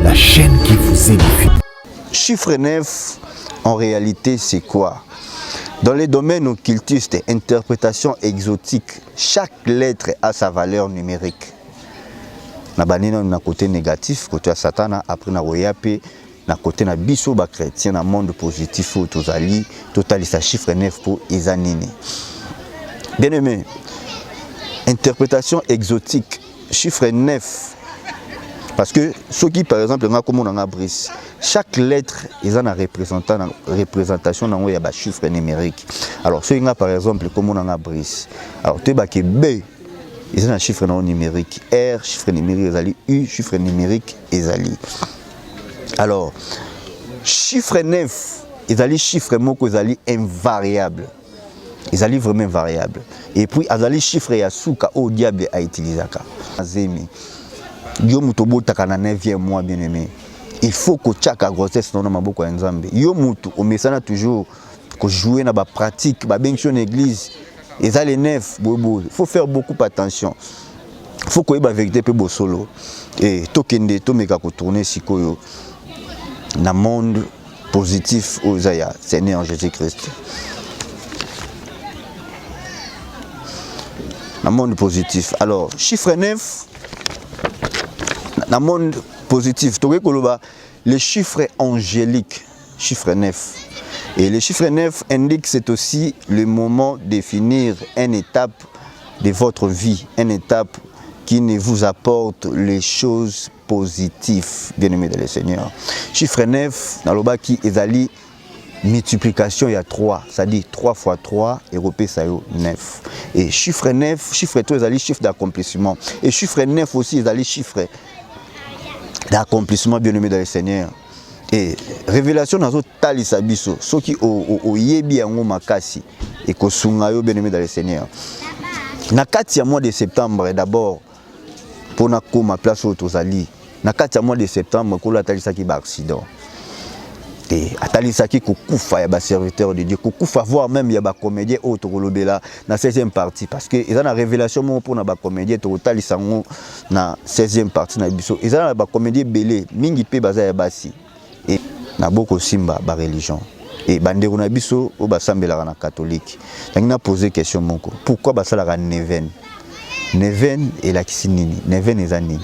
la chaîne qui vous édifie. Chiffre 9, en réalité, c'est quoi? Dans les domaines occultistes et interprétation exotique, chaque lettre a sa valeur numérique. Na banina na côté négatif, côté à Satana, après na royape, na côté na biso ba chrétien na monde positif ou tozali, total sa chiffre 9 pour Izanini. Bien aimé, interprétation exotique, chiffre 9. Parce que ceux qui par exemple comme on a bris, chaque lettre ils ont une représentation dans un chiffre numérique. Alors ceux qui par exemple comme on a bris, alors tu as B, ils ont un chiffre numérique, R chiffre numérique ezali, U chiffre numérique ezali. Alors chiffre 9 ezali chiffre moko ezali invariable. Ezali vraiment variable. Et puis ezali chiffre ya suka au diable a utilisé ka. Azemi. Yo mutu botaka na 9e mois bien aimé. Il faut que chaque grossesse non maboko ya nzambe. Yo mutu o mesana toujours que jouer na ba pratique ba benction église. Et ça les 9 bobo. Il faut faire beaucoup attention. Il faut que ba vérité pe bo solo. Et tokende to meka ko tourner sikoyo na monde positif au Zaya, Seigneur Jésus-Christ. Na monde positif. Alors, chiffre 9 dans le monde positif, les chiffres angéliques, chiffre 9. Et le chiffre 9 indique que c'est aussi le moment de définir une étape de votre vie, une étape qui ne vous apporte les choses positives, bien aimés dans le Seigneur. Chiffre 9, dans le bas qui est multiplication, il y a 3, c'est-à-dire 3 fois 3, et repé ça 9. Et chiffre 9, chiffre 3, c'est chiffre d'accomplissement. Et chiffre 9 aussi, c'est chiffre d'accomplissement, bien aimé dans le Seigneur. Et révélation dans notre talisabiso, ceux qui ont yebi en makasi et ko sungayo bien aimé dans le Seigneur. Na kati ya mois de septembre d'abord pour na koma place au tozali. Na kati ya mois de septembre ko la talisaki ba accident. Et atalisaki ko kufa ya ba serviteur de Dieu, ko kufa voir même ya ba comédien au tokolobela na 16e partie parce que ils ont la révélation mo pour na ba comédien to talisango na 16e partie na biso. Ils ont ba comédien belé mingi pe baza ya basi. Et na boko simba ba religion. Et bandeko na biso o basambela na catholique. Donc na posé question moko. Pourquoi basala ka neven? Neven et la kisinini. Neven ezani.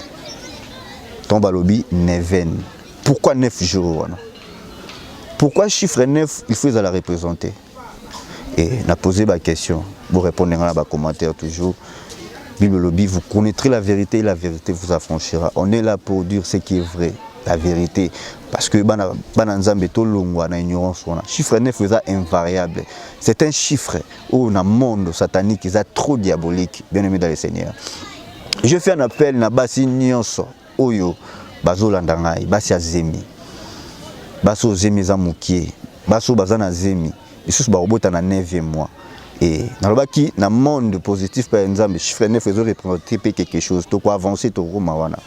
Tomba lobi neven. Pourquoi 9 jours? Pourquoi chiffre 9, il faut la représenter? Et on a posé ma question. Vous répondez dans les commentaires toujours. Bible lobby, vous connaîtrez la vérité et la vérité vous affranchira. On est là pour dire ce qui est vrai, la vérité. Parce que chiffre 9 est invariable. C'est un chiffre où dans le monde satanique, il est trop diabolique, bien aimé dans le Seigneur. Je fais un appel à Basi Nyonso, Oyo, Bazo Landangai, Basi Azemi. Baso Zemi Zamukie, Baso Bazana Zemi, et sous Barobota na 9e mois. Et dans le bas qui, dans le monde positif, par exemple, chiffre 9 faisait représenter quelque chose, tu peux avancer, tu peux mawana.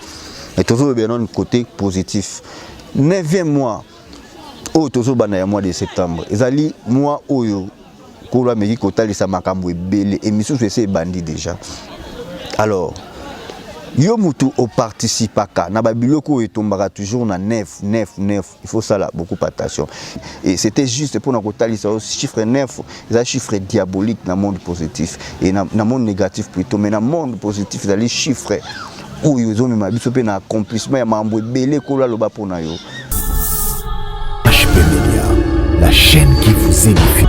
Et toujours bien un côté positif. 9e mois, au toujours banaya mois de septembre, ils allaient mois oyo, kola meki kotali sa makambo ebele, et misu c'est bandit déjà. Alors, yo mutu au participaka na babiloko etombaka toujours na 9. Il faut ça là beaucoup attention. Et c'était juste pour na kotali ça chiffre 9, c'est chiffre diabolique dans le monde positif et dans le monde négatif plutôt, mais dans le monde positif c'est les chiffres où ils ont même biso pe na accomplissement ya mambo ebele kola loba pona yo. HP Media, la chaîne qui vous édifie.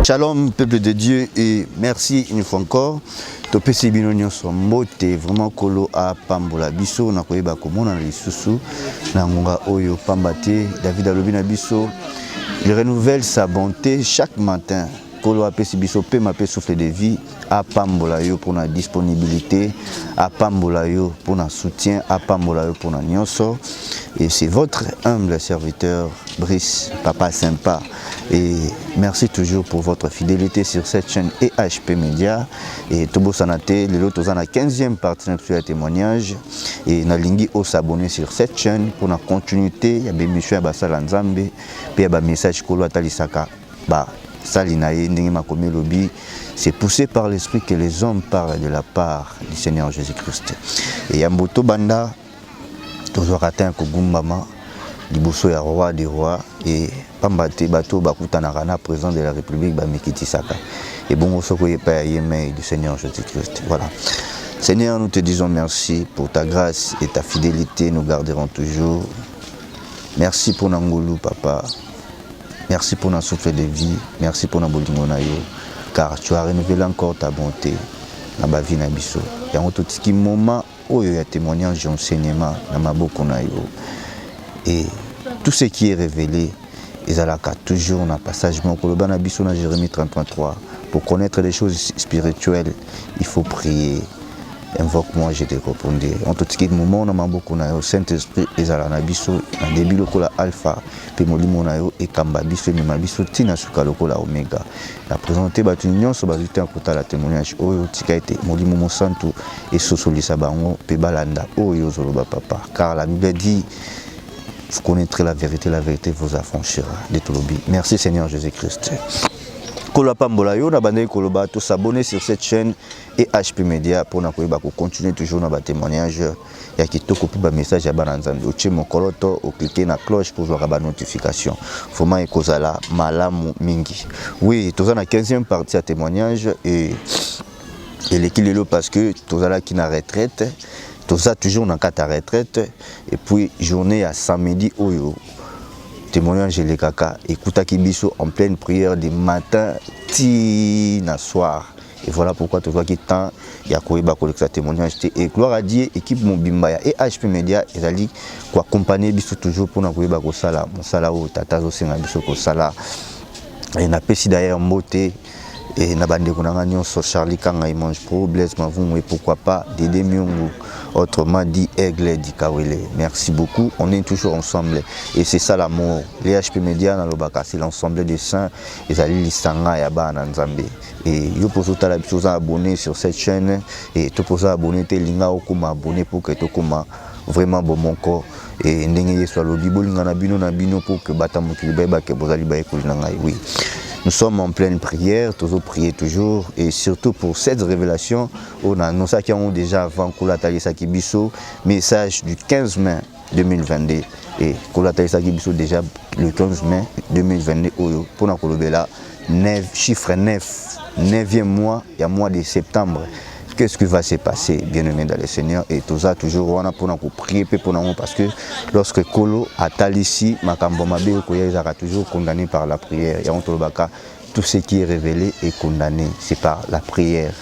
Shalom peuple de Dieu et merci une fois encore. Topé Sibino Nyonso Mbote vraiment kolo a pambola biso na koyeba komona na lisusu na ngonga oyo pambate David Alobina biso. Il renouvelle sa bonté chaque matin. Kolo a pesi biso pe ma pe souffle de vie a pambola yo pour la disponibilité, a pambola yo pour la soutien, a pambola yo pour la nyonso. Et c'est votre humble serviteur Brice, papa sympa. Et merci toujours pour votre fidélité sur cette chaîne et HP Media. Et Tobo Sanate, les autres dans la 15e partie de notre témoignage. Et Nalingi au s'abonner sur cette chaîne pour la continuité. Il y a des missions à Basala Nzambe, puis il y a des messages Kolo Atalisaka. Salinaye, ndenge makomi lobi, c'est poussé par l'esprit que les hommes parlent de la part du Seigneur Jésus-Christ. Et Yamboto Banda, toujours atteint Kogumbama, liboso ya roi des rois, et Pambate Bato Bakutanarana, président de la République, Bamekiti Saka. Et bon, Soko Yepa Yemei du Seigneur Jésus-Christ. Voilà. Seigneur, nous te disons merci pour ta grâce et ta fidélité, nous garderons toujours. Merci pour Nangolu, Papa. Merci pour notre souffle de vie. Merci pour notre bolingonayo. Car tu as renouvelé encore ta bonté dans ma vie. Il y a un petit moment où il y a témoignage d'enseignement dans ma bokonayo. Et tout ce qui est révélé, ils ont toujours un passage. Dans Jérémie 33:3, pour connaître les choses spirituelles, il faut prier. Invoque-moi, je te répondrai. En tout cas, moment on a beaucoup de Saint-Esprit, ils ont un début le alpha, puis molimonayo et kamba biso mais mabiso tina suka lokola oméga. La présenter batunion sur bazute en kota la témoignage oyo tika été molimo santo et sosolisa bango pe balanda oyo zoloba papa. Car la Bible dit vous connaîtrez la vérité vous affranchira de tout lobby. Merci Seigneur Jésus-Christ. Kolapambolayo na bande koloba to s'abonner sur cette chaîne et HP Media pour na koyeba ko continuer toujours na ba témoignage ya kitoko pe ba message ya bana nzambe otie mokoloto o cliquer na cloche pour voir ba notification vraiment ekozala malamu mingi. Oui, toza na 15e partie ya témoignage et l'équilibre parce que tozala qui na retraite, toza toujours na kata retraite et puis journée à samedi oyo témoignage les kaka écoute Kibiso en pleine prière du matin tina soir et voilà pourquoi tu vois qu'il temps il y a quoi collecter témoignage et gloire à Dieu équipe Mobimba et HP Media et ali quoi accompagner biso toujours pour na koyeba ko sala mon sala o tata zo senga biso ko sala et na pesi d'ailleurs mbote et na bande kunanga nyonso Charlie Kanga Mange Pro Blaise Mavungu et pourquoi pas Dédé Myungu autrement dit Aigle dit Kawele. Merci beaucoup, on est toujours ensemble et c'est ça l'amour. Les HP Media na lobaka c'est l'ensemble des saints et ali lisanga ya bana nzambe et yo poso tala biso abonné sur cette chaîne et to poso abonné te linga okuma abonné pour que to koma vraiment bon mon corps et ndenge yeso lobi bolinga na bino pour que bata mokili ba ke bozali ba ekulina ngai. Oui. Nous sommes en pleine prière, toujours prier toujours, et surtout pour cette révélation, on a annoncé qu'il y a déjà avant Kola Talisa Kibiso, message du 15 mai 2022, et Kola Talisa Kibiso déjà le 15 mai 2022, pour Nakolobela, chiffre 9, 9e mois, il y a mois de septembre. Qu'est-ce qui va se passer, bien-aimé dans le Seigneur? Et tout ça, toujours, on a pour nous prier pour nous parce que lorsque Kolo a ici, Makambo Mabe, il sera toujours condamné par la prière. Et on tout ce qui est révélé est condamné, c'est par la prière.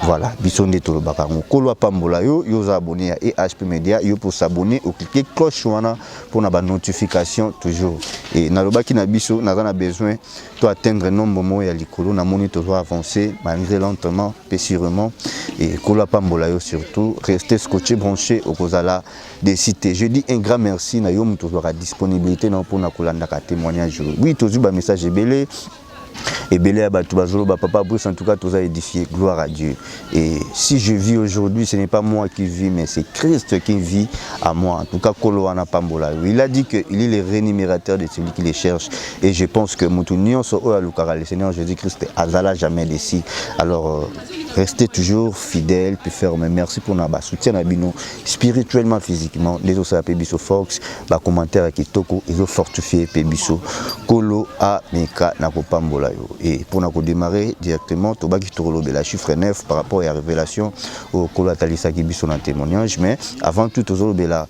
Voilà, bisonde tolobaka Kolo Pambola yo abonné à HP Media yo pour s'abonner ou cliquer cloche wana pour na ba notification toujours et na lobaki na biso na besoin to atteindre nombre mo ya likolo na moni toujours avancer malgré lentement et sûrement et Kolo Pambola yo surtout rester scotché branché au kozala des cités. Je dis un grand merci na yo toujours à disponibilité non pour na kolanda ka témoignage. Oui, toujours ba message belé et belé à papa Bruce en tout cas tous a édifié, gloire à Dieu. Et si je vis aujourd'hui, ce n'est pas moi qui vis, mais c'est Christ qui vit à moi. En tout cas, Kolo Ana Pambola. Il a dit qu'il est le rémunérateur de celui qui les cherche. Et je pense que Moutounion le Seigneur Jésus-Christ azala jamais d'ici. Alors restez toujours fidèles, puis fermes. Merci pour notre soutien à Bino, spirituellement, physiquement. Les autres Pébiso Fox, les commentaires qui toko, ils ont fortifié Pébiso. Kolo a Meka Nakopambola. Et pour nous démarrer directement, Tobaki Torolobe, la chiffre 9 par rapport à la révélation au Kolo Talisa Kibiso dans témoignage. Mais avant tout, Tozolobela,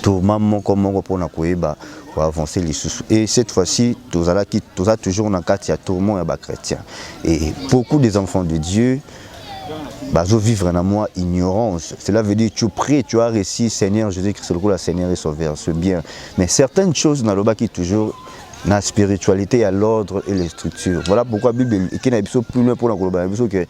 Tourmamo comme pour avancer les sous. Et cette fois-ci, Toza toujours dans le cadre de tourment et chrétien. Et beaucoup des enfants de Dieu, bazo vivre dans moi ignorance. Cela veut dire tu pries, tu as réussi, Seigneur Jésus-Christ, le Seigneur est sauveur, c'est bien. Mais certaines choses dans le bas qui toujours la spiritualité à l'ordre et les structures. Voilà pourquoi la Bible est plus loin pour la globalisation que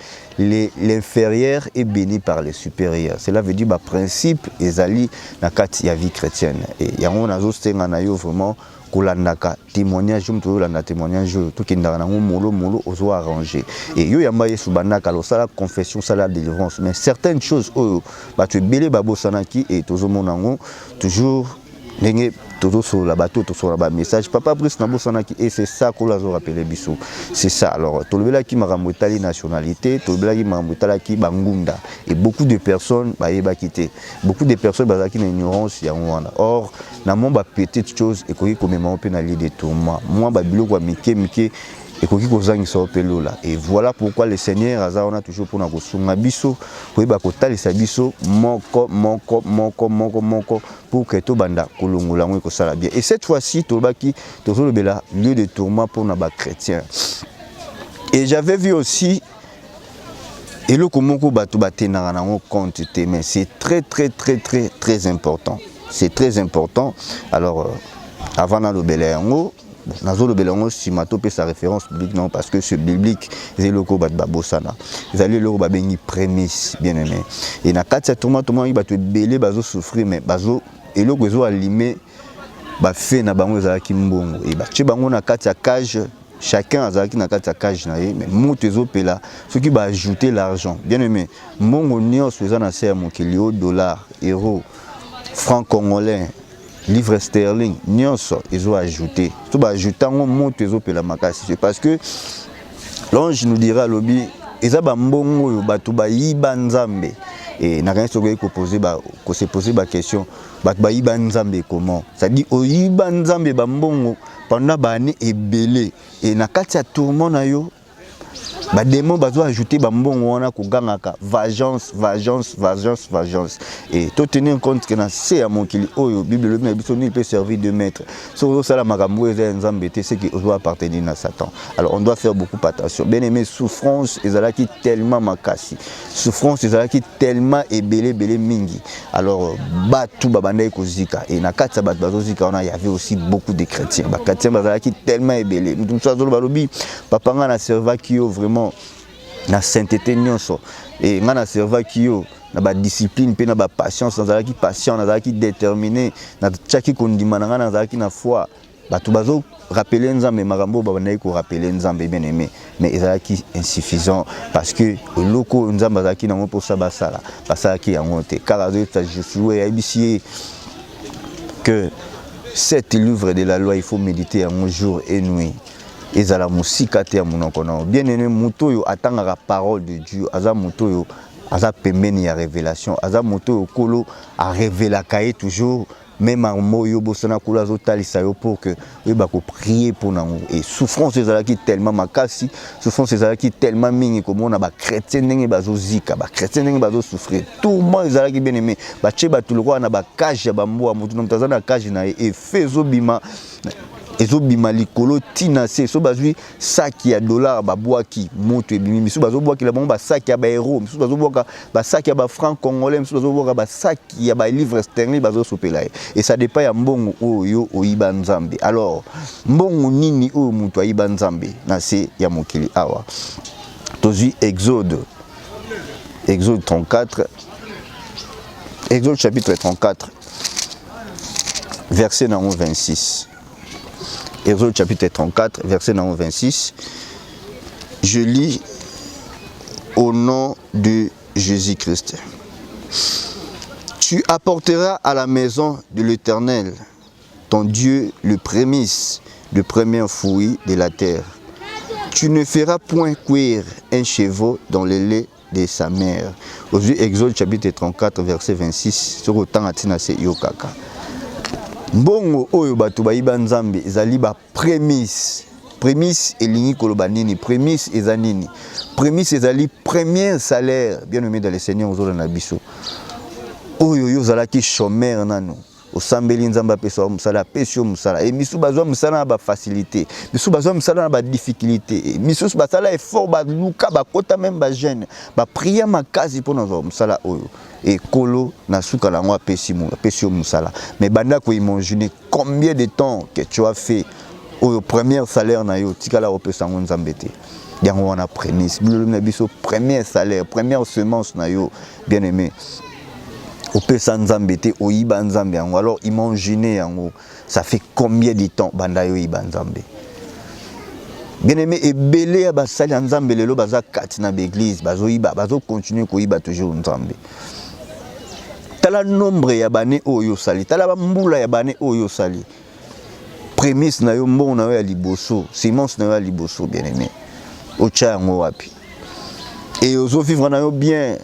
l'inférieur est béni par les supérieurs. Cela veut dire que le principe est ali dans la vie chrétienne. Et il y a vraiment kolandaka témoignage la témoignage tout qui ndana molo ozo arranger et yo yamba yesu banaka lo sala confession sala délivrance mais certaines choses ba tu belé babo sanaki et tozo monango toujours ndenge toujours sur la bateau, toujours sur la message. Papa Brice Nabossanaki, et c'est ça qu'on l'a rappelé Bissou. C'est ça. Alors, tout le monde qui m'a ramouté nationalité, tout le monde qui m'a ramouté qui Bangunda. Et beaucoup de personnes bah quitté. Beaucoup de personnes bah qui ignorance ya Rwanda. Or, na mon ba petite chose et qui comme on peut aller des tourments. Moi ba biloko mike et koki kozangi so pelo là. Et voilà pourquoi le Seigneur aza on a toujours pour na kosunga biso, ko ba kotalisa biso moko pour que to banda kolongola ngo ko sala bien. Et cette fois-ci tolbaki tozolo bela lieu de tourment pour na ba chrétien. Et j'avais vu aussi et le komoko batu batenara na compte te, mais c'est très important. C'est très important. Alors avant na lo bela ngo Nazolo Belongo si matopé sa référence biblique non parce que ce biblique c'est le kobat babosana. Ils allaient le babengi prémisse bien aimé. Et na katia tomato il va te belé bazo souffrir mais bazo et le gozo alimé ba fait na bango za kimbongo et ba che bango na katia cage chacun azaki na katia cage na ye mais moto ezopela ce qui va ajouter l'argent bien aimé mbongo nyonso eza na ser mokili dollar euro franc congolais livre sterling, nyonso ils ont ajouté. Tout va ajouter un mot ils ont pela makasi. C'est parce que l'ange nous dira lobby eza ba mbongo batu ba yiba nzambe et na rien sokoki ko poser ba ko se poser ba question batu ba yiba nzambe comment ça dit o yiba nzambe ba mbongo pendant ba année ebele et na kati ya tourment na yo ba démon bazo ajouter ba mbongo wana ko gangaka vengeance et to tenir compte que na c'est à mon kili oyo bible le biso ni peut servir de maître so ça la makambo eza nzambe te c'est que doit appartenir à Satan. Alors on doit faire beaucoup attention. Bien aimé, souffrance ezalaki tellement makasi, souffrance ezalaki tellement ebele mingi. Alors batu babanda ekozika et na kati ba bazo zika on y avait aussi beaucoup de chrétiens. Ba chrétiens bazalaki tellement ebele. Nous ça zo balobi papa nga na serva ki yo vraiment na sainteté nyonso et nga na serva ki yo na ba discipline pe na ba patience nazalaki patient nazalaki déterminé na tchaki kondima na nga nazalaki na foi batu bazo rappeler nzambe makambo babandaki ko rappeler nzambe bien aimé mais ezalaki insuffisant parce que loko nzambe azalaki nango pour ça basala basalaki yango te car Josué a ABC que 7 livres de la loi il faut méditer un jour et nuit. Ezala musika te ya monoko na bien aimé moto yo atangaka parole de Dieu aza moto yo aza pembeni ya révélation aza moto yo kolo a révéla kaye toujours même en moyo bosana kula zotalisa yo pour que oui ba ko prier pour nango et souffrance ezalaki tellement makasi souffrance ezalaki tellement mingi comme on a ba chrétien ndenge bazo zika ba chrétien ndenge bazo souffrir tout le monde ezalaki bien aimé ba che ba tuloko na ba cage ya ba mboa moto na mtazana cage na et fezo bima ezobima likolo tina se so bazwi sac ya dollar babwaki moto ebimi misu bazobwaki la bango ba sac ya ba euro misu bazobwaka ba sac ya ba franc congolais misu bazobwaka ba sac ya ba livre sterling bazosopela et ça dépend ya mbongo oyo oyiba nzambe. Alors mbongo nini oyo mutu ayiba nzambe na se ya mokili awa tozwi Exode 34 Exode chapitre 34 verset 26. Exode chapitre 34, verset 26. Je lis au nom de Jésus-Christ. Tu apporteras à la maison de l'Éternel, ton Dieu, le prémisse, le premier fruit de la terre. Tu ne feras point cuire un chevreau dans le lait de sa mère. Aujourd'hui, Exode chapitre 34, verset 26. Sur autant atina se yokaka. Mbongo oyo batu bayiba nzambe ezali ba prémisse elingi koloba nini prémisse ezanini prémisse ezali premier salaire bien aimé dans le Seigneur ozola na biso oyo yo zalaki chômeur nanu osambeli nzamba peso musala pesio musala et misu bazwa musala na ba facilité misu bazwa musala na ba difficulté misu basala effort ba luka ba kota même ba jeune ba prier makasi pour nous musala oyo et kolo na suka la ngwa pesio musala mais banda ko imaginer combien de temps que tu as fait au premier salaire na yo tikala opesa nzambe te yango wana prémisse na biso premier salaire première semence na yo bien aimé opesa nzambe te oyiba nzambe yango. Alors imaginez yango ça fait combien de temps banda yo yiba nzambe bien aimé ebele ya basali nzambe lelo baza kati na l'église bazo yiba bazo continuer ko yiba toujours nzambe tala nombre ya bane oyo sali, tala mbula ya bane oyo sali. Prémisse na yo mbon na yo ya liboso, semence na yo ya liboso bien aimé. Ocha yango wapi. Et ozo vivre na yo bien.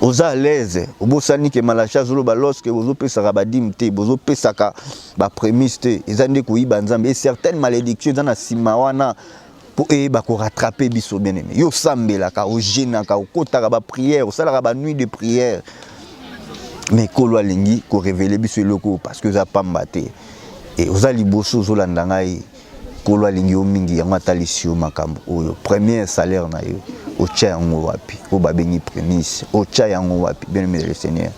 Oza à l'aise, obosani ke malacha zolo ba lorsque ozo pesaka ba dimte, bozo pesaka ba prémisse te, ezande ko yiba nzambe et certaines malédictions dans na sima wana pour ba ko rattraper biso bien aimé. Yo sambela ka o gêna ka o kota ba prière, o sala ba nuit de prière. Mais kolo alingi ko révéler biso loko parce que za pamba te. Et oza liboso zolanda ngai kolo alingi o mingi yango atalisio makambo oyo premier salaire na yo ocha yango wapi o babengi prémisse ocha yango wapi bien aimé le Seigneur.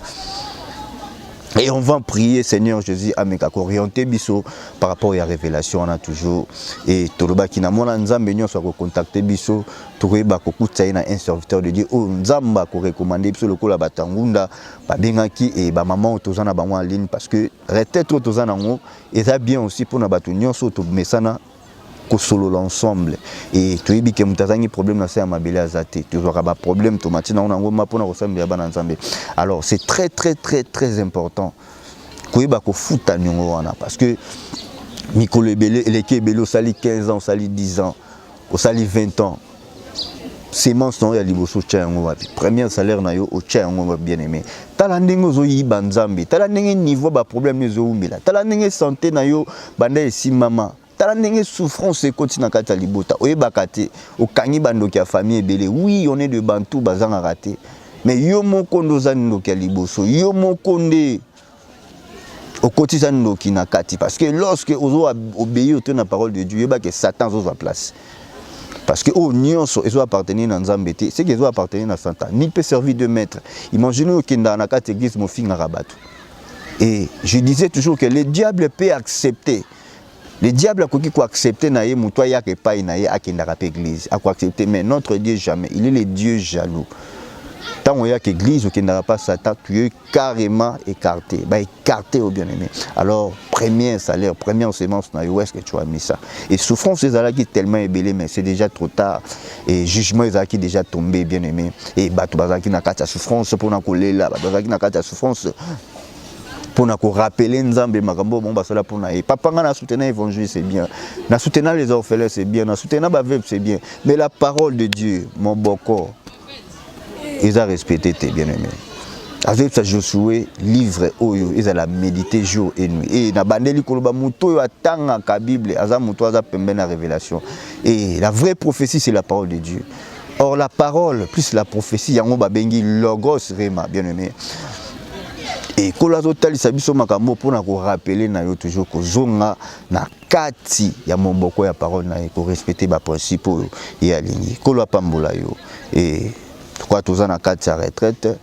Et on va prier Seigneur Jésus ameka orienter biso par rapport à la révélation on a toujours et toloba ki na mona nzambe nyonso ko contacter biso tokoyeba ko kutsa na un serviteur de Dieu o nzamba ko recommander biso lokola batangunda babengaki et ba maman tozana bango en ligne parce que peut-être tozana ngo et ça bien aussi pour na batu nyonso to mesana ko solo l'ensemble et tu yebi ke mutazangi problème na sa mabele azate tu aura ba problème to matina on ngo mapona ko sambela bana nzambe. Alors c'est très important ko yeba ko futa nyongo wana parce que mikolo ebele eleke ebele sali 15 ans sali 10 ans au sali 20 ans semence non ya liboso cha yango wapi premier salaire na yo o cha yango bien aimé tala ndenge zo yiba nzambe tala ndenge niveau ba problème zo umbela tala ndenge santé na yo banda esimama tala ndenge souffrance ekoti na kati ya libota oyebaka te okangi bandoki ya famille ebele oui on est de bantu bazanga raté mais yo moko ndoza ndoki ya liboso yo moko nde okotisa ndoki na kati parce que lorsque ozo obéir au na parole de Dieu yeba que Satan zo place parce que au nyonso ezo appartenir na nzambe te c'est que ezo appartenir na Satan ni peut servir de maître. Imaginez que dans la kati église mo finga rabato et je disais toujours que le diable peut accepter. Le diable a quoi accepter naïe moutoua ya que pas naïe à qui n'a pas église à quoi accepter mais notre Dieu jamais il est le Dieu jaloux. Tant on y a qu'église ou qui n'a pas Satan tu es carrément écarté bah écarté au bien-aimé. Alors premier salaire première semence na où est-ce que tu as mis ça et souffrance ces là qui tellement ébélé mais c'est déjà trop tard et jugement les qui déjà tombé bien-aimé et bato bazaki na kata souffrance pour na kolela bazaki na kata souffrance pour nous rappeler nzambe makambo bon basala pour na papa nga na soutenir l'évangile c'est bien na soutenir les orphelins c'est bien na soutenir ba veuve c'est bien mais la parole de Dieu mon boko ils a respecté tes bien-aimés avec ça Josué livre oyo ils a la méditer jour et nuit et na bandeli koloba muto yo atanga ka Bible aza muto aza pembe na révélation et la vraie prophétie c'est la parole de Dieu. Or la parole plus la prophétie yango babengi logos rema bien-aimé. Et kolazo talisa biso makambo pona ko rappeler na yo toujours ko zonga na kati ya moboko ya parole na ko respecter ba principe ya lingi kolwa pambola yo et quoi toza na kati ya retraite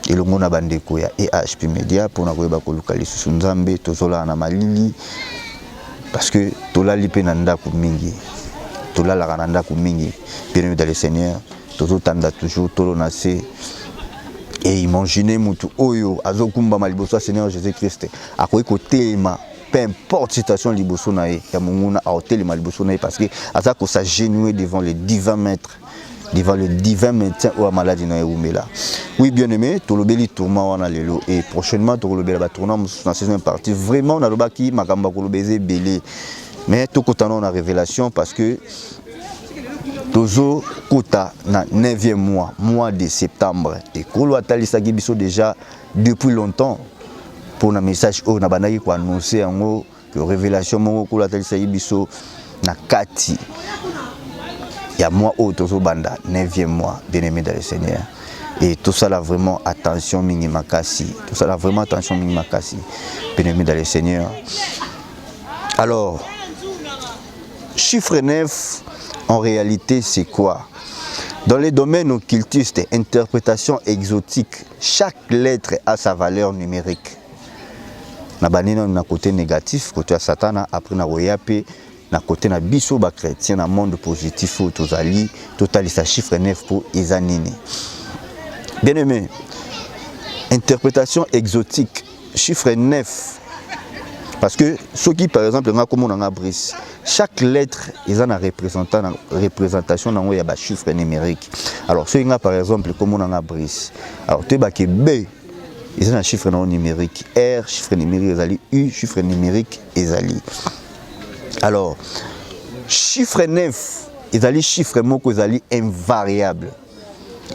et le mona bandeko ya EHP Media pona ko ba ko lukalisa sunzambe tozola na malili parce que tolali pe na ndako mingi tolala kana ndako mingi bien dans le Seigneur tozotanda toujours tolonase. Et imaginez mutu oyo azokumba maliboso Seigneur Jésus-Christ akoyi kotelema peu importe situation liboso na ye ya munguna a hotelema liboso na ye parce que aza ko s'agenouiller devant le divin maître devant le divin médecin ou maladie na umela. Oui bien-aimé tolobeli tourment wana lelo et prochainement tolobela ba tournant na saison partie vraiment na lobaki makamba kolobeze belé mais tokotana na révélation parce que Tozo Kota na 9e mois de septembre et Kolo Atalisa Gibiso déjà depuis longtemps pour un message au Nabanaki pour annoncer en haut que révélation mon Kolo Atalisa Gibiso na kati ya mois au Tozo Banda 9e mois bien-aimé dans le Seigneur et tout ça là vraiment attention mingi makasi tout ça là vraiment attention mingi makasi bien-aimé dans le Seigneur. Alors chiffre 9 en réalité, c'est quoi? Dans les domaines occultistes et interprétation exotique, chaque lettre a sa valeur numérique. Na banino na côté négatif, côté Satan, après na royape, na côté na biso ba chrétien na monde positif ou tozali, totalisa chiffre 9 pour Izanini. Bien aimé, interprétation exotique, chiffre 9. Parce que ceux qui par exemple comme on a bris chaque lettre ils ont une représentation dans un chiffre numérique. Alors ceux qui par exemple comme on a bris alors tu as que B Ils ont un chiffre non numérique. R, chiffre numérique ezali. U, chiffre numérique ezali. Alors, chiffre 9, ezali chiffre moko ezali invariable.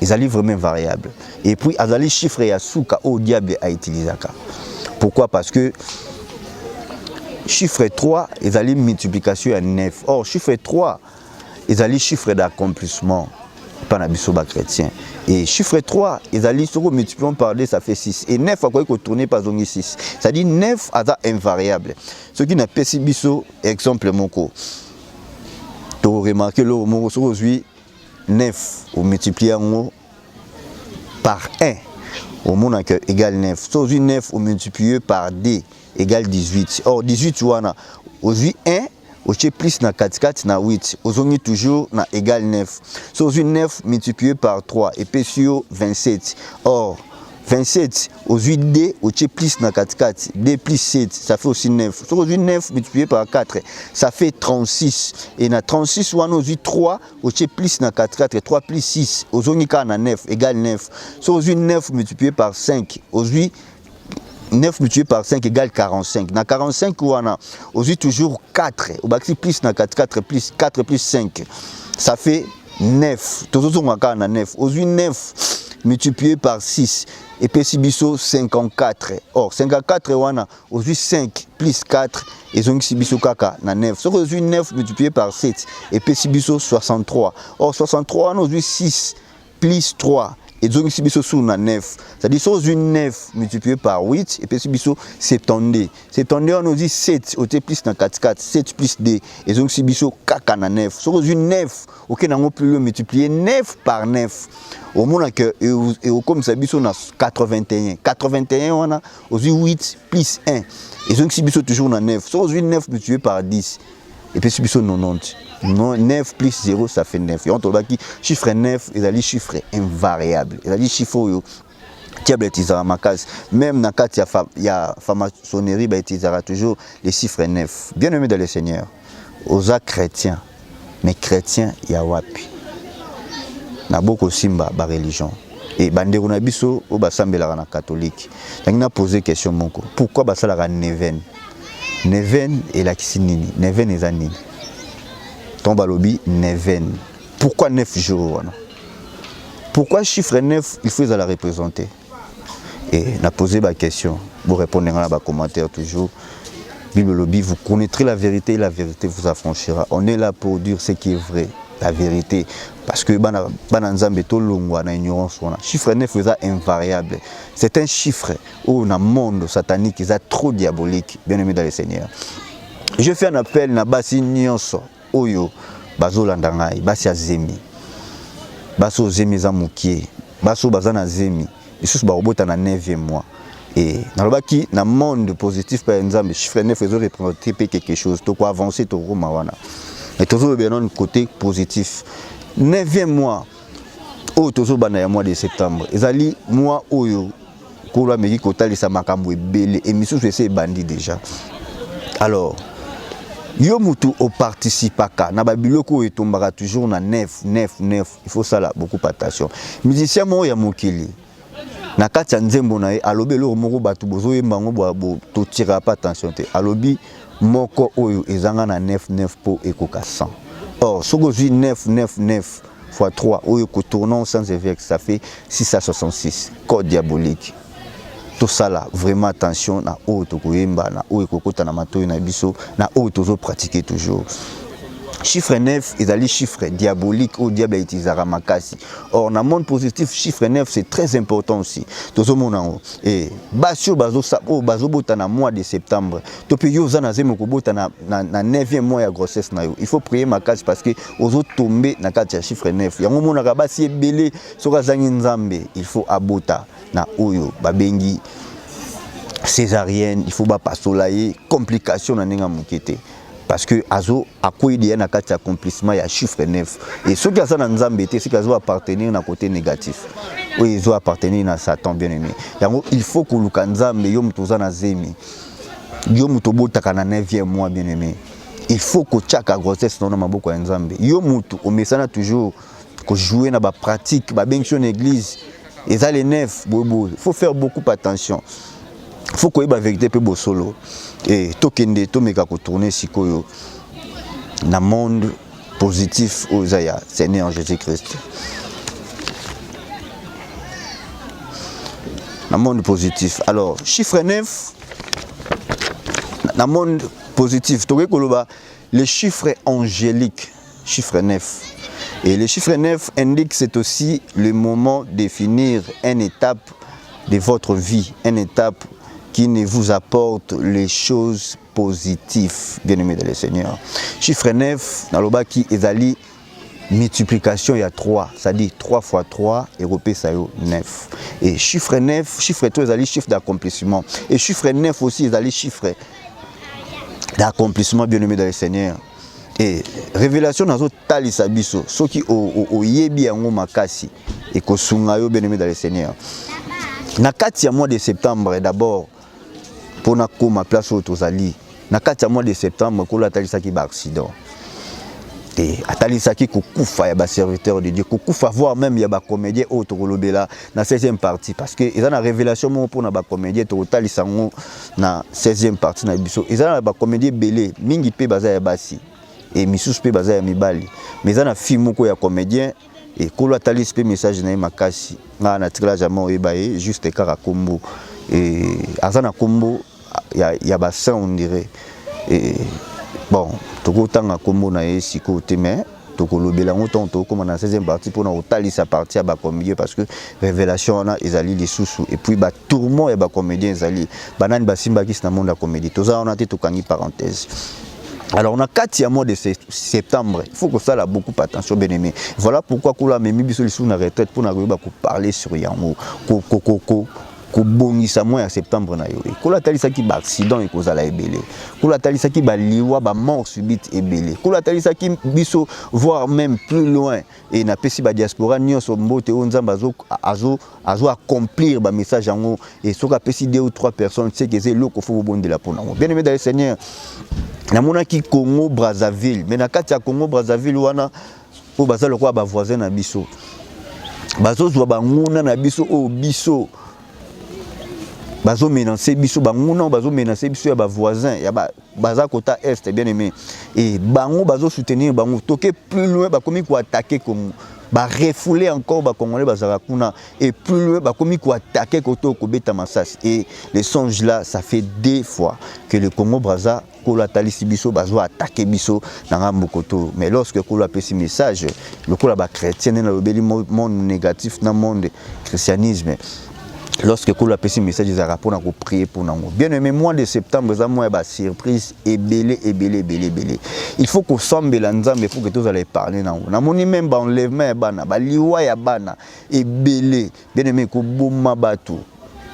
Ezali vraiment variable. Et puis, ezali chiffre ya suka au diable a utilisé. Pourquoi? Parce que chiffre 3, ezali multiplication à 9. Or, chiffre 3, ezali chiffre d'accomplissement. Pas na biso ba chrétien. Et chiffre 3, ezali soko multiplions par 2, ça fait 6. Et 9, à quoi il tourner par 6. Ça dit 9 à invariable. Ce qui n'a pas si biso, exemple moko. Tu remarqué le mot aujourd'hui 9 au multiplier par 1 au monde égale 9. Aujourd'hui 9 au multiplier par 2 égale 18. Or 18 wana aujourd'hui 1 au plus na 4 na 8 aujourd'hui toujours na égale 9. Aujourd'hui 9 multiplié par 3 et puis sur 27. Or 27 aujourd'hui 2 au plus na 4 2 plus 7 ça fait aussi 9. Aujourd'hui 9 multiplié par 4 ça fait 36 et na 36 aujourd'hui 3 au plus na 4 3 plus 6 aujourd'hui na 9 égale 9. Aujourd'hui 9 multiplié par 5 aujourd'hui 9 multiplié par 5 égale 45. Dans 45, on a aujourd'hui toujours 4. Au baxi plus na 4 plus 4 plus 5. Ça fait 9. Toujours on a 9. Aujourd'hui 9 multiplié par 6. Et puis si biso 54. Or 54 on a aujourd'hui 5 plus 4 et donc si biso kaka na 9. Aujourd'hui 9 multiplié par 7 et puis si biso 63. Or 63 on a aujourd'hui 6 plus 3. Et donc si biso sous na 9, c'est-à-dire sur une 9 multiplié par 8 et puis si biso 72. 72 on nous dit 7 au plus na 4 7 plus 2 et donc si biso kaka na 9. Sur une 9 OK nango plus le multiplier 9 par 9. Au moins que et comme ça biso na 81. 81 on a aussi 8 plus 1 et donc si biso toujours na 9. Sur une 9 multiplié par 10 et puis si biso 90. 9 plus 0 ça fait 9. Et on trouve qui chiffre 9 et les chiffres invariables. Et les chiffres diable utilisera ma case. Même dans le cas il y a franc-maçonnerie utilisera toujours les chiffres 9. Bien aimé dans le Seigneur. Aux chrétiens. Mais chrétiens il y a wapi. Na beaucoup simba ba religion. Et bandeko na biso o basambela na catholique. Donc na posé question moko. Pourquoi basala neven? Neven et la kisinini. Neven et zanini. Tombalobi neven. Pourquoi 9 jours? Pourquoi chiffre 9 il faut la représenter? Et on a posé ma question. Vous répondez dans les commentaires toujours. Bible lobby, vous connaîtrez la vérité et la vérité vous affranchira. On est là pour dire ce qui est vrai, la vérité. Parce que chiffre 9 est invariable. C'est un chiffre où dans le monde satanique est trop diabolique. Bien aimé dans le Seigneur. Je fais un appel na basi nyonso. Oyo bazo landangai basi azemi baso zemi za mukie baso bazana zemi isusu ba robota na 9e mois et nalobaki na monde positif par exemple chiffre 9 ezo représenter quelque chose to quoi avancer to roma wana et toujours bien un côté positif 9e mois o tozo bana ya mois de septembre ezali mois oyo ko la meki kotalisa makambo ebele et misusu ese bandi déjà. Alors yo mutu o participaka na babiloko etombaka toujours na 9 il faut ça là beaucoup attention. Musicien mo ya mokili na kati ya nzembo na ye alobi eloko moko bato bozo yemba ngo bo to tira pas attention te alobi moko oyo ezanga na 9 po ekoka 100. Or soko zui 9 fois 3 oyo ko tournant sans évêque ça fait 666 code diabolique. Tout ça là, vraiment attention na auto koyemba na o ekokota na matoyi na biso na auto pratiquer toujours. Chiffre 9 est le chiffre diabolique au diable utilisera makasi. Or dans le monde positif chiffre 9 c'est très important aussi. Tozo monango et basio bazo sabo bazo bota na mois de septembre. To pe yo zana zemo ko bota na 9e mois ya grossesse na yo. Il faut prier makasi parce que ozo tomber na kati ya chiffre 9. Yango monaka basi ebele soka zangi nzambe, il faut abota na oyo babengi césarienne, il faut ba pasolaye complication na ninga mukete. Parce que azo akoidi na kati accomplissement ya chiffre 9 et ceux qui sont dans nzambe te ceux qui doivent appartenir na côté négatif oui ils doivent appartenir na Satan bien aimé yango il faut que luka nzambe yo mutoza na zemi yo mutobotaka na 9e mois bien aimé il faut que chaka grossesse na maboko ya nzambe yo mutu omesana toujours ko jouer na ba pratique ba benction église Et ça les 9, il faut faire beaucoup attention. Il faut que la vérité peu solo. Et tokende to meka ko tourner sikoyo na monde positif aux aya Seigneur Jésus-Christ. Na monde positif. Alors, chiffre 9 na monde positif, to koloba les chiffres angéliques, chiffre 9. Et le chiffre 9 indique que c'est aussi le moment de définir une étape de votre vie, une étape qui ne vous apporte les choses positives, bien-aimés dans le Seigneur. Chiffre 9, dans le bas qui est multiplication, il y a 3, ça dit 3 fois 3, et repé ça y est 9. Et chiffre 9, chiffre 3, c'est chiffre d'accomplissement. Et chiffre 9 aussi, c'est chiffre d'accomplissement, bien-aimés dans le Seigneur. Et révélation dans tali sabiso, ceux qui au yebi en makasi et ko sungayo bien-aimés dans le Seigneur. Na kati ya mois de septembre d'abord pour na ko ma place au tozali. Na kati ya mois de septembre ko la tali saki ba accident. Et atali saki ko kufa ya ba serviteur de Dieu, ko kufa voir même ya ba comédien au tokolobela na 16e partie parce que ils ont la révélation mo pour na ba comédien to tali sango na 16e partie na biso. Ils ont la ba comédien belé mingi pe baza ya basi. Et misusu pe baza ya mibali. Mais ana film moko ya comédien et kolo atali pe message na makasi. Na na tira jamais ebaye juste kaka kombo et azana kombo ya ba ça on dirait. Et bon, toko tanga kombo na esiko te mais toko lobela ngoto to comme na 16e partie pour na otali sa partie ba comédien parce que révélation na ezali les sous et puis ba tourment ya ba comédien ezali banani ba simba ki na monde la comédie. Toza on a te tokangi parenthèse. Alors on a 4 mois de septembre, il faut que ça ait beaucoup attention bien aimé. Voilà pourquoi Koula Memi Biso sous la retraite pour parler sur Yango, ko bongisa mois en septembre na yo. Kola talisa ki ba accident et cause la ebele. Kola talisa ki ba liwa ba mort subite ebele. Kola talisa ki biso voire même plus loin et na pesi ba diaspora nyonso mbote o nzamba azo accomplir ba message yango et soka pesi 2 ou 3 personnes c'est que c'est loko fo bonde la pona. Bien aimé dans le Seigneur. Na mona ki Congo Brazzaville, mais na kati ya Congo Brazzaville wana po baza lokwa ba voisin na biso. Bazo zwa ba nguna na biso o biso. Bazo menacer biso banguna bazo menacer biso ya ba voisin ya baza kota est bien aimé et bango bazo soutenir bango toke plus loin ba komi ko attaquer comme ba refouler encore ba congolais bazaka kuna et plus loin ba komi ko attaquer koto ko beta masas et les songes là ça fait 2 fois que le Congo Brazza ko la talisi biso bazo attaquer biso na ngambo koto mais lorsque ko la pesi message le ko la ba chrétien na lobeli monde négatif na monde christianisme. Lorsque vous avez un message, ils ont prier pour nous. Bien aimé, mois de septembre, vous avez une surprise et belé. Il faut qu'on semble l'ensemble, il faut que vous allez parler. Nous avons même un enlèvement, et belé. Bien aimé, que vous avez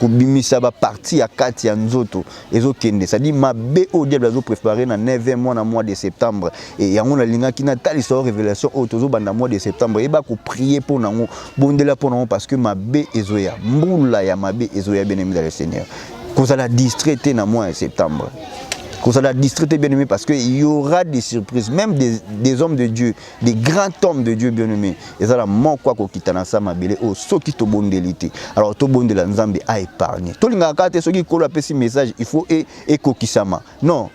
kubimisa ba parti ya kati ya nzoto ezokende ça dit mabe au diable azo préparer na 9e mois na mois de septembre et yango na linga ki na tali so révélation au tozo banda mois de septembre et ba ko prier pour nango bondela pour nango parce que mabe ezoya mbula ya mabe ezoya bien aimé dans le Seigneur ko ça la distraiter na mois de septembre. Qu'on ça la distraiter bien aimé parce qu'il y aura des surprises, même des hommes de Dieu, des grands hommes de Dieu bien aimés. Et ça la mon quoi qu'on quitte dans ça ma belle oh ce qui te bon délité. Alors tout bon de la nzambe a épargné. Tout l'inga kate ce qui colle après ce message il faut ekokisama. Non.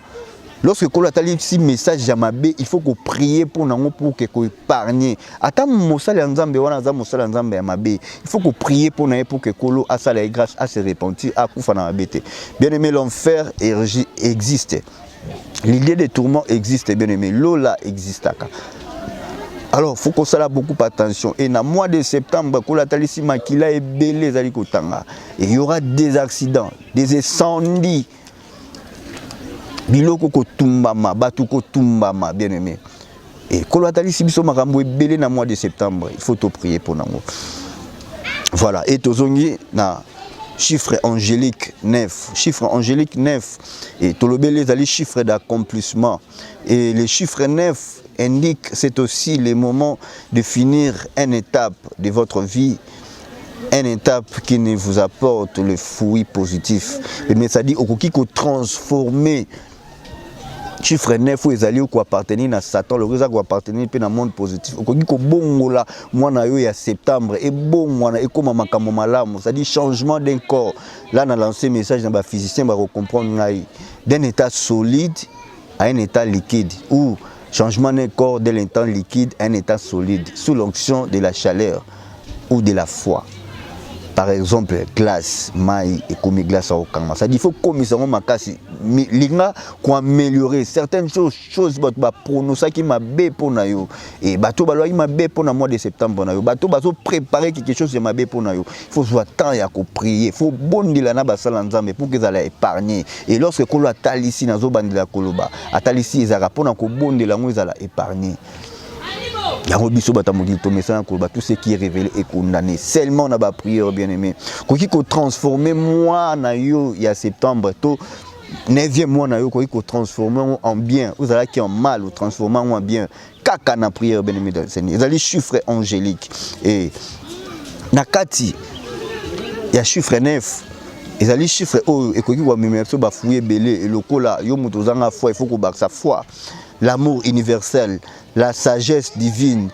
Lorsque kola tali si message jamabe il faut qu'on prie pour nango pour que ko épargner. Ata mosala nzambe wana za mosala nzambe ya mabe. Il faut qu'on prie pour nae pour que kolo asala et grâce à se repentir à kufa na mabete. Bien aimé l'enfer existe. L'idée de tourment existe bien aimé. Lola existe. Alors faut qu'on s'ala beaucoup attention et na mois de septembre kola tali si makila et belé zali kotanga. Et il y aura des accidents, des incendies. Biloko ko tumbama, batu ko tumbama, bien aimé. Et kolo atali si biso makambo ebele na mois de septembre, il faut te prier pour nango. Voilà, et tozongi na chiffre angélique 9, chiffre angélique 9 et tolobele zali chiffre d'accomplissement et le chiffre 9 indique c'est aussi le moment de finir une étape de votre vie. Une étape qui ne vous apporte le fruit positif. Mais ça dit au qui transformer chiffre 9 où ezali ko appartenir à Satan, le réza ko appartenir pe na monde positif. Okoki ko bongola mwana yo ya septembre et bon mwana e koma makambo malamu, ça dit changement d'un corps. Là on a lancé message dans ba physicien ba comprendre ngai d'un état solide à un état liquide ou changement d'un corps de l'état liquide à un état solide sous l'onction de la chaleur ou de la foi. Par exemple, glace, maï et comme glace au kama. Ça dit il faut comme ça makasi linga ko améliorer certaines choses ba prononcer qui m'a bé pour na yo et bato ba loi m'a bé pour na mois de septembre na yo bato bazo préparer quelque chose de m'a bé pour na yo. Il faut soit temps ya ko prier, il faut bondila na ba sala nzambe pour que ça la épargner et lorsque ko lo atalisi na zo bandila koloba atalisi ezaka pour na ko bondela ngo ezala épargner. Tout ce qui est révélé est condamné. Seulement on a ba prière bien aimé. Qui ko transformer moi na yo il y a septembre to 9e mois na yo ko transformer en bien. Vous allez qui en mal ou transformer en bien. Kaka na prière bien aimé dans le Seigneur. Ils allaient chiffre angélique et nakati il y a chiffre 9. Ils allaient chiffre oh et ko ki wa memerso ba fouiller belé et lokola yo muto zanga foi il faut ko ba sa foi. L'amour universel, la sagesse divine,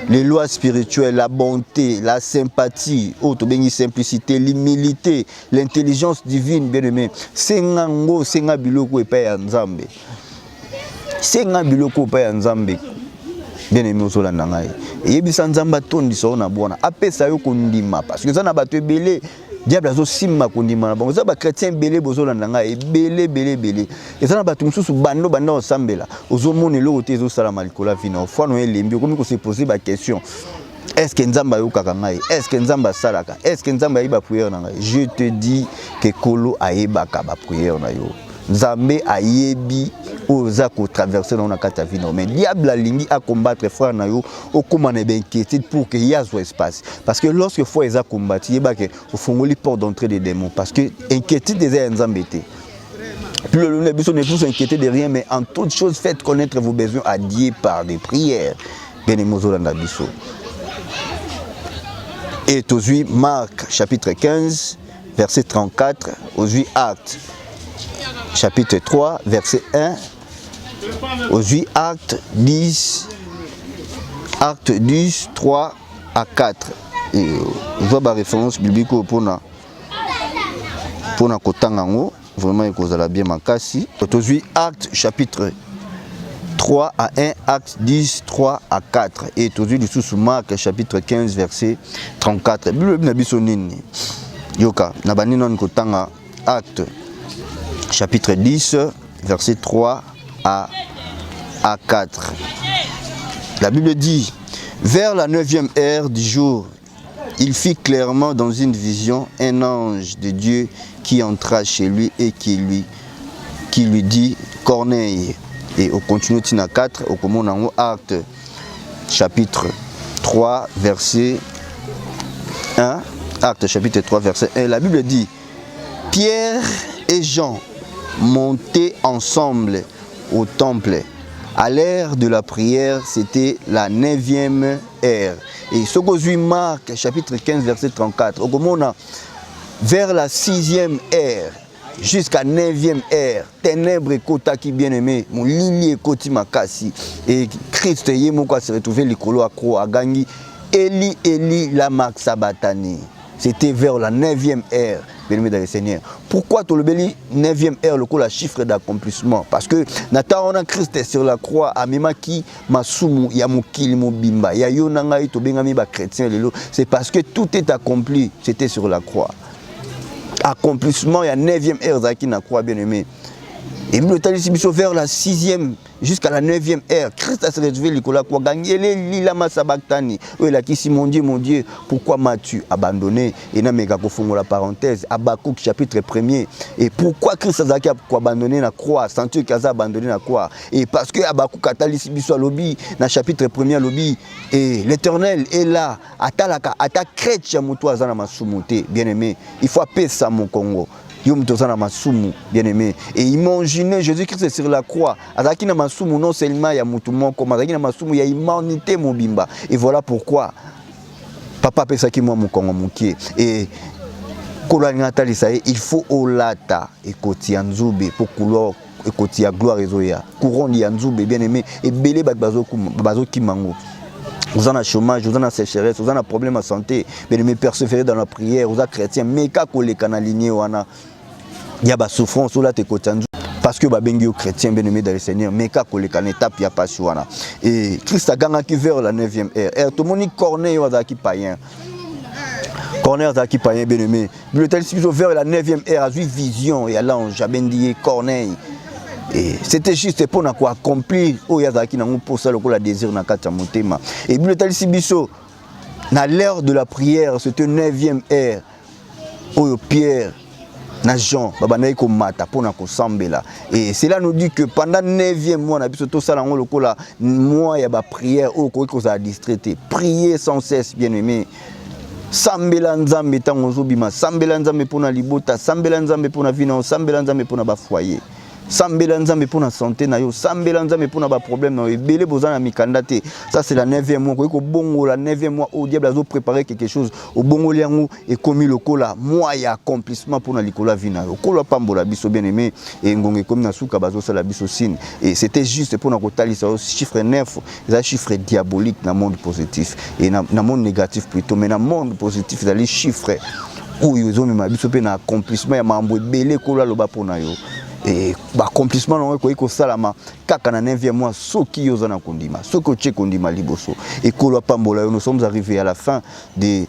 les lois spirituelles, la bonté, la sympathie, simplicité, l'humilité, l'intelligence divine, bien aimé. Sengango, senga biloko epai ya Nzambe. Senga biloko epai ya Nzambe. Bien aimé osolanda ngai. Yebisa Nzamba tondi so na bona. Apesa yo kondima parce que ça na bato ebele. Diable azo simma kondima na bango. Ça ba chrétien belé bozolanda ngai belé. Et ça na bato mususu bando osambela. Ozomone lo ote zo sala malikola vina. Fois no elembi komi ko se poser ba question. Est-ce que Nzamba yo kaka ngai? Est-ce que Nzamba salaka? Est-ce que Nzamba yiba prière na ngai? Je te dis que kolo ayeba ka ba prière na yo. Nzambe ayebi oza ko traverser dans na kata vino mais diable alingi a combattre frère na yo okoma na inquiétude pour que y a zo espace parce que lorsque foi eza combattre yeba que au fongoli porte d'entrée des démons parce que inquiétude des Nzambe te plus le besoin ne vous inquiéter de rien mais en toute chose faites connaître vos besoins à Dieu par des prières bien mozolanda biso et aujourd'hui Marc chapitre 15 verset 34 aujourd'hui Actes chapitre 3, verset 1, aujourd'hui acte 10, 3 à 4. Et je vois la référence biblique pour na kotangango, vraiment il cause la bien makasi. Aujourd'hui acte chapitre 3 à 1, acte 10, 3 à 4. Et aujourd'hui du sous Marc chapitre 15, verset 34. Bible na biso nini. Yoka, na bani non kotanga acte chapitre 10, verset 3 à 4. La Bible dit, vers la 9e heure du jour, il fit clairement dans une vision un ange de Dieu qui entra chez lui et qui lui dit, Corneille. Et au continue tina 4, au commandant acte chapitre 3, verset 1. Acte chapitre 3, verset 1. La Bible dit, Pierre et Jean montaient ensemble au temple. À l'heure de la prière, c'était la 9e heure. Et ce que Marc, chapitre 15, verset 34, au moment vers la 6e heure, jusqu'à 9e heure, ténèbres kota qui bien aimé, mon lili koti makasi, et Christ yemoko se retrouvé likolo à croix à gangi, Eli, Eli, lama sabatani. C'était vers la 9e heure, bien-aimé dans le Seigneur. Pourquoi tu le bélis 9e heure, le chiffre d'accomplissement? Parce que Nathan on a Christ sur la croix, Amimaki, Masumu, Yamukili, Mobimba, Yayonanga, Tobengami, chrétien, c'est parce que tout est accompli, c'était sur la croix. Accomplissement, il y a 9e heure qui n'a croix, bien-aimé. Et le talisi vers la 6e jusqu'à la 9e heure, Christ a se retrouvé Nicolas quoi gagné lila masabaktani. Oui là qui si mon Dieu, pourquoi m'as-tu abandonné? Et na mega kofongo la parenthèse, Habakkuk chapitre 1er. Et pourquoi Christ a abandonné la croix, sentir qu'il a abandonné la croix? Et parce que Habakkuk a talisi biso lobby na chapitre 1er lobby et l'Éternel est là, atalaka ata crèche muto azana masumuté, bien-aimé. Il faut appeler ça mon Congo. Bien aimé. Et imaginez Jésus-Christ sur la croix. Azaki na masumu non seulement ya mutumo comme azaki na masumu ya humanité mobimba. Et voilà pourquoi papa pesa ki moi mukongo mukie. Et il faut olata et kotia nzube pour couloir ekoti ya gloire ezoya couronne ya nzube bien aimé ebele bazo kimango. Vous en avez chômage, vous en avez sécheresse, vous en avez problème de santé, mais de me persévérer dans la prière, vous êtes chrétien, mais quand vous êtes aligné, il y a des souffrances, là, parce que vous êtes chrétien, bien aimé dans le Seigneur, mais quand vous êtes en étape, il n'y a pas de et Christ a gagné vers la 9e ère. Tout le monde Corneille, vous êtes païen. Corneille, vous êtes païen, bien aimé. Le tel vers la 9e ère, a vu vision, et là, j'avais dit Corneille. C'était juste pour accomplir au yazaki na pour ça le désir na kati motema et bien si biso na l'ère de la prière c'était 9e ère au Pierre na Jean babanayi ko mata pour na ko sambela et cela nous dit que pendant 9e mois na biso to sala ngo lokola mois ya ba prière au ko za distraité prier sans cesse bien aimé sambela nzambe tango zobima sambela nzambe pona libota sambela nzambe pona vino sambela nzambe pona ba foyer sambela nzambe pour la santé na yo sambela nzambe pour na ba problème na ebele bozana mikanda te ça c'est la 9e mois ko bongo la 9e mois au diable a préparé quelque chose au bongo liango et commis le kola mois ya accomplissement pour na likola vina yo kola pambola biso bien aimé et ngonge comme na suka bazo sala biso signe et c'était juste pour na kotalisa chiffre 9 ça chiffre diabolique na monde positif et na monde négatif plutôt mais na monde positif ça les chiffres où ils ont même biso pe na accomplissement ya mambo ebele kola loba pona yo et l'accomplissement non ko salama kaka na 9e mois soki yozana kondima soko che kondima liboso et kolo pambola nous sommes arrivés à la fin de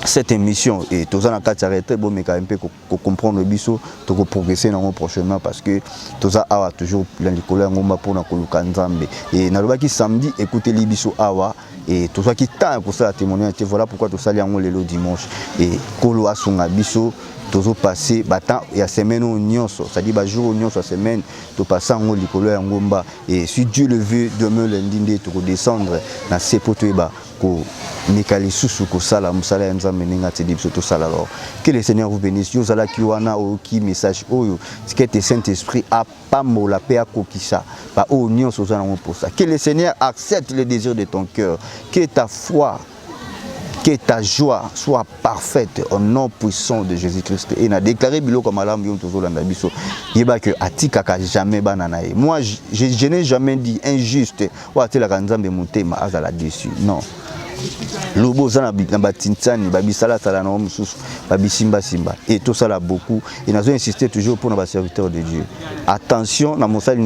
cette émission et tozana kati arrêter bon mais quand même ko comprendre biso to ko progresser dans prochainement parce que toza awa toujours dans l'école ngomba pour na koluka nzambe et na lobaki samedi écouter libiso awa et toza ki temps pour ça témoigner voilà pourquoi to sali yango lelo dimanche et kolo asunga biso tozo passer batan ya semaine nyonso ça dit ba jour nyonso semaine to passer en likolo ya ngomba et si Dieu le veut demain lundi ndé to descendre na sepotoeba ko mikali susu ko sala musala ya nzambe ninga te dibso to sala alors que le Seigneur vous bénisse yo zala ki wana o ki message oyo que Saint-Esprit a pamola pe akokisa ba o nyonso zana pour ça que le Seigneur accepte les désirs de ton cœur que ta foi que ta joie soit parfaite au nom puissant de Jésus-Christ. Et n'a déclaré bilo comme alam yon tozo landa biso. Yeba que atika ka jamais bananae. Moi je n'ai jamais dit injuste ou atela kanzambe mutema azala dessus. Non. Lobo zana batintani babisala sala na mususu babisimba simba et tout ça là beaucoup et nous avons insisté toujours pour nos serviteurs de Dieu. Attention na mosali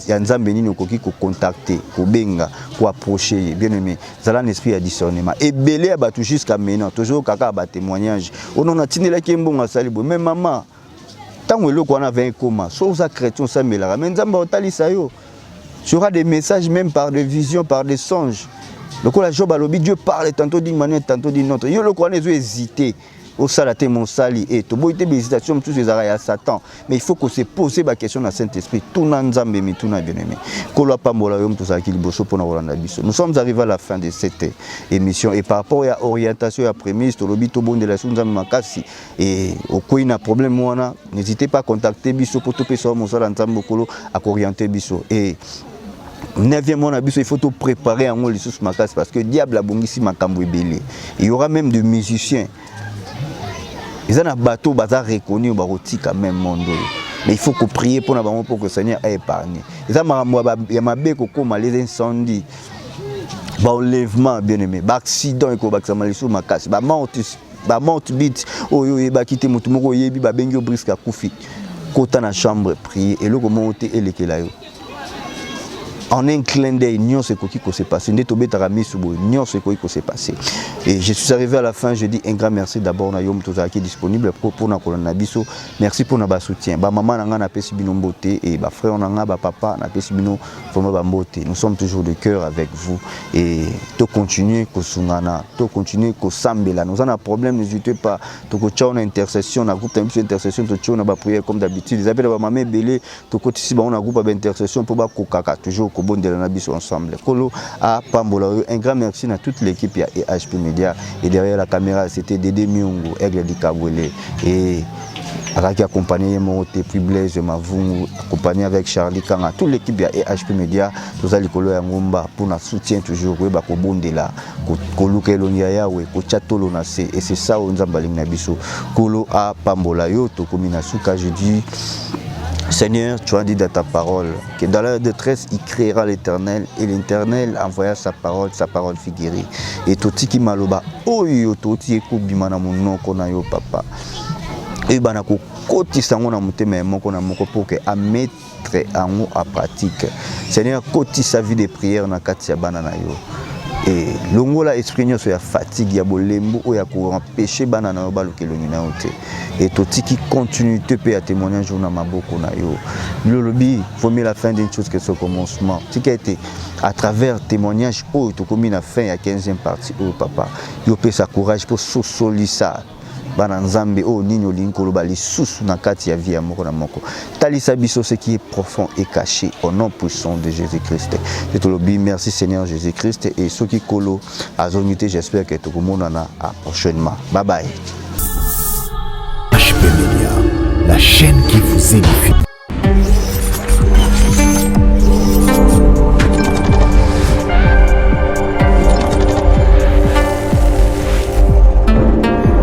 ya nzambe nini okoki ko contacter ko benga ko approcher bien aimé zala un esprit à discernement et belé abatu jusqu'à maintenant toujours kaka ba témoignage on a tinela kembonga salibo même maman tango eloko wana vient comment so za chrétien ça melara mais nzambe otalisa yo tu auras des messages même par des visions par des songes. Le coup la Job a lobby Dieu parle tantôt d'une manière tantôt d'une autre. Yo le connaît hésiter au salaté mon sali et to boité hésitation tous les arrêts à Satan mais il faut qu'on se pose la question dans Saint-Esprit tout nzambe mi tout na bien-aimé. Ko la pambola yom to sakili boso pour na Rolanda biso. Nous sommes arrivés à la fin de cette émission et par rapport à orientation à prémisse to lobby to bon de la nzambe makasi et au koyi na problème wana n'hésitez pas à contacter biso pour to pesa mo sala nzambe kolo à orienter biso et 9e mois il faut tout préparer en les sous makas parce que diable a bongisi makambo ebele. Il y aura même des musiciens. Ils ont un bateau bazar reconnu au barotika même monde. Mais il faut que prier pour que le Seigneur ait épargné. Ils ont y a mabé comme les incendies. Ba enlèvement bien aimé, ba accident et ko ba sous makas, ba monte bit oyo e ba kité mutu moko yebi ba bengi briske akufi. Kota na chambre prier et le monter et lekela yo. En un clin d'œil, nous ce qui s'est passé. Nous ce qui s'est passé. Et je suis arrivé à la fin, je dis un grand merci d'abord à Yom Tozaki disponible pour na kolona biso. Merci pour notre soutien. Ba maman nanga na pesi bino mbote et ba frère nanga ba papa na pesi bino vraiment ba mbote. Nous sommes toujours de cœur avec vous et to continuer ko sungana, to continuer ko sambela. Nous avons un problème, n'hésitez pas. To ko tcha on intercession, na groupe d'intercession to tcha on ba prière comme d'habitude. Les appels ba mamé belé, to ko tisi ba on a groupe d'intercession pour ba kokaka toujours ko bon de la nabiso ensemble. Kolo à Pambola, un grand merci à toute l'équipe et HP Media et derrière la caméra c'était Dédé Myungu, Aigle Dikabwele et qui accompagné mon puis Blaise Mavungu, accompagné avec Charlie Kanga, toute l'équipe et HP Media, tous les Kolo et Ngomba pour notre soutien toujours, oui, ko bonde là, ko luka eloniaya we, ko chatolo na se et c'est ça on zambaling nabiso. Kolo à Pambola yo to komina suka je dis Seigneur, tu as dit dans ta parole que dans la détresse, il créera l'Éternel et l'Éternel envoya sa parole fit guérir. Et tout qui maloba, oh yo, tout qui ekubimana monoko na yo papa. Et banako koti sango na mutema moko na moko pour que à mettre en pratique. Seigneur, koti sa vie de prière na kati ya bana na yo. Et longola esprit nyo so ya fatigue ya bolembo o ya ko empêcher bana na yo balukelo na ote. Et tout qui continue te peut témoigner jour na maboko na yo. Lolobi, faut mieux la fin d'une chose que ce commencement. Ce qui a été à travers témoignage oh to comme la fin ya 15e partie oh papa. Yo peut sa courage pour sosolisa. Bana nzambe o nini olinko loba lisusu na kati ya vie ya moko na moko talisa biso ce qui est profond et caché au nom puissant de Jésus-Christ. Je te lobi merci Seigneur Jésus-Christ et ceux qui kolo azongité j'espère que tokomonana à prochainement. Bye bye. HP Media, la chaîne qui vous édifie.